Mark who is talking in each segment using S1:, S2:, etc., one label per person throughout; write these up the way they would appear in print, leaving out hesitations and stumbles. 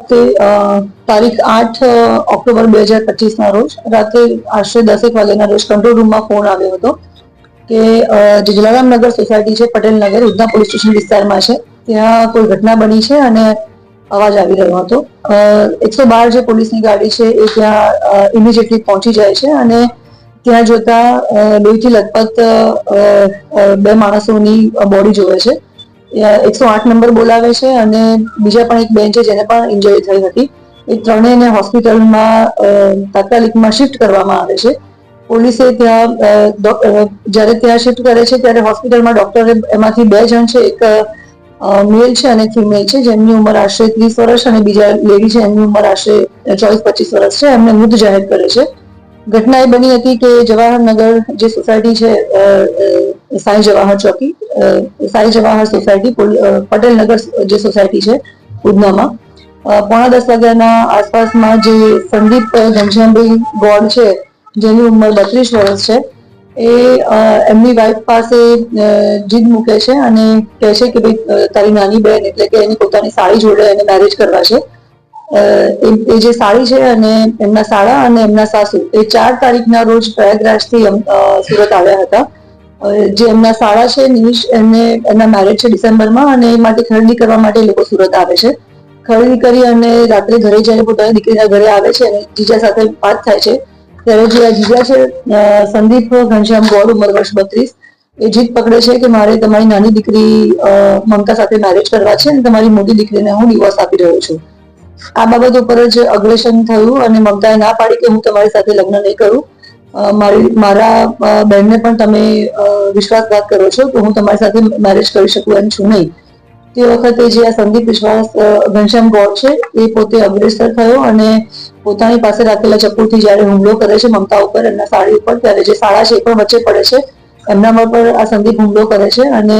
S1: તે તારીખ 8 ઓક્ટોબર 2025 રોજ રાત્રે આશરે 10 વાગ્યાના રોજ કંટ્રોલ રૂમમાં ફોન આવ્યો હતો કે જે જલારામનગર સોસાયટી છે, પટેલનગર ઉધના પોલીસ સ્ટેશન વિસ્તારમાં છે, ત્યાં કોઈ ઘટના બની છે અને અવાજ આવી રહ્યો હતો. 112 જે પોલીસની ગાડી છે એ ત્યાં ઇમિડિયેટલી પહોંચી જાય છે અને ત્યાં જોતા લોહીથી લથપથ બે માણસોની બોડી જોવે છે. 108 નંબર બોલાવે છે અને બીજા પણ એક બેન છે જેને પણ ઇન્જરી થઈ હતી. એ ત્રણેયને હોસ્પિટલમાં તાત્કાલિકમાં શિફ્ટ કરવામાં આવે છે. પોલીસે ત્યાં જ્યારે ત્યાં શિફ્ટ કરે છે ત્યારે હોસ્પિટલમાં ડોક્ટરે એમાંથી 2 જણ છે, એક મેલ છે અને ફિમેલ છે, જેમની ઉંમર આશરે 30 વર્ષ અને બીજા લેડી છે એમની ઉંમર આશરે 24-25 વર્ષ છે, એમને મૃત જાહેર કરે છે. ઘટના એ બની હતી કે જવાહરનગર જે સોસાયટી છે, સાંઈ જવાહર ચોકી, સાંઈ જવાહર સોસાયટી, પટેલનગર જે સોસાયટી છે ઉધનામાં, 9:45 વાગ્યાના આસપાસમાં જે સંદીપ ઘનશ્યામભાઈ ગોળ છે, જેની ઉંમર 32 વર્ષ છે, એ એમની વાઈફ પાસે જીદ મૂકે છે અને કહે છે કે ભાઈ તારી નાની બહેન એટલે કે એની પોતાની સાળી જોડે એને મેરેજ કરવા છે. એ જે સાળી છે અને એમના સાળા અને એમના સાસુ એ 4 તારીખના રોજ પ્રયાગરાજથી સુરત આવ્યા હતા. જે એમના સાળા છે નિમિષ, એમના મેરેજ છે ડિસેમ્બરમાં અને એ માટે ખરીદી કરવા માટે લોકો સુરત આવે છે. ખરીદી કરી અને રાત્રે ઘરે જઈને પોતાની દીકરીના ઘરે આવે છે અને જીજા સાથે વાત થાય છે. ત્યારે જે જીજા છે સંદીપ ઘનશ્યામ ગોળ, ઉંમર વર્ષ 32, એ જીદ પકડે છે કે મારે તમારી નાની દીકરી મમતા સાથે મેરેજ કરવા છે અને તમારી મોટી દીકરીને હું ડિવોર્સ આપી રહ્યો છું. આ બાબત ઉપર જ અગ્રેશન થયું અને મમતાએ ના પાડી કે હું તમારી સાથે લગ્ન નહીં કરું. મારા બહેનને પણ તમે વિશ્વાસઘાત કરો છો તો હું તમારી સાથે મેરેજ કરી શકું એમ છું નહીં. તે વખતે જે આ સંદીપ ઘનશ્યામ ગોળ છે એ પોતે અગ્રેસર થયો અને પોતાની પાસે રાખેલા ચપ્પુથી જ્યારે હુમલો કરે છે મમતા ઉપર, એમના સાડી ઉપર, ત્યારે જે સાળા છે એ પણ વચ્ચે પડે છે. એમના પર આ સંદીપ હુમલો કરે છે અને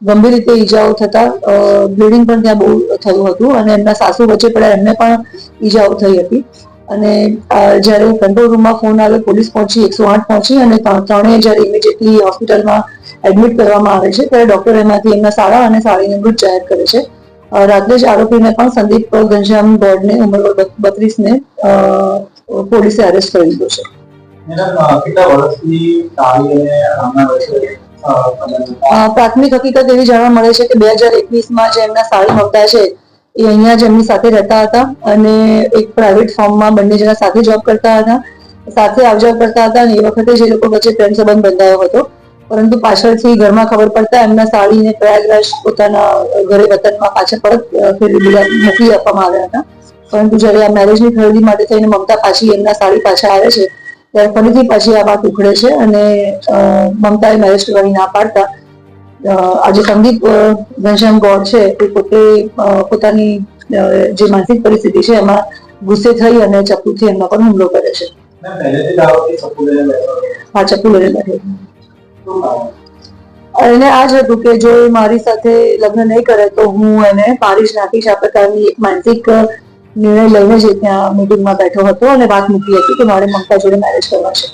S1: ગંભીર રીતે ઈજાઓ થતા બ્લીડિંગ પણ ત્યાં બહુ થયું હતું અને એમના સાસુ વચ્ચે પડ્યા, એમને પણ ઈજાઓ થઈ હતી. અને જ્યારે કંટ્રોલ રૂમમાં ફોન આવે, પોલીસ પહોંચી, 108 પહોંચી અને ત્રણેય જ્યારે ઇમિડિયેટલી હોસ્પિટલમાં એડમિટ કરવામાં આવે છે ત્યારે ડોક્ટર એમાંથી એમના સાળા અને સાળીને મૃત જાહેર કરે છે. રાત્રે જ આરોપીને પણ સંદીપ ઘનશ્યામ ગોળને ઉંમર 32ને પોલીસે અરેસ્ટ કરી લીધો છે. પ્રાથમિક હકીકત એવી જાણવા મળે છે કે 2021માં જે એમના સાળી મમતા છે એ અહીંયા જ એમની સાથે રહેતા હતા અને એક પ્રાઇવેટ ફોર્મમાં બંને જણા સાથે જોબ કરતા હતા, સાથે આવજાવ કરતા હતા અને એ વખતે જે લોકો વચ્ચે પ્રેમ સંબંધ બંધાયો હતો. પરંતુ પાછળથી ઘરમાં ખબર પડતા એમના સાળીને પ્રયાગરાજ પોતાના ઘરે વતનમાં પાછા પરત મોકલી આપવામાં આવ્યા હતા. પરંતુ જ્યારે આ મેરેજની ખરીદી માટે થઈને મમતા પાછી એમના સાળી પાછા આવે છે ત્યારે ફરીથી પાછી આ વાત ઉખડે છે અને મમતાએ મેરેજ કરવાની ના પાડતા આજે સંદીપ ઘનશ્યામ ગોળ છે એ પોતે પોતાની જે માનસિક પરિસ્થિતિ છે એમાં ગુસ્સે થઈ અને ચપ્પુથી એમના પર હુમલો કરે છે. હા, ચપ્પુ લઈને બેઠો. એને આ જ હતું કે જો મારી સાથે લગ્ન નહીં કરે તો હું એને મારી જ નાખીશ. આ પ્રકારની એક માનસિક નિર્ણય લઈને જે ત્યાં મીટિંગમાં બેઠો હતો અને વાત મૂકી હતી કે મારે મમતા જોડે મેરેજ કરવા છે.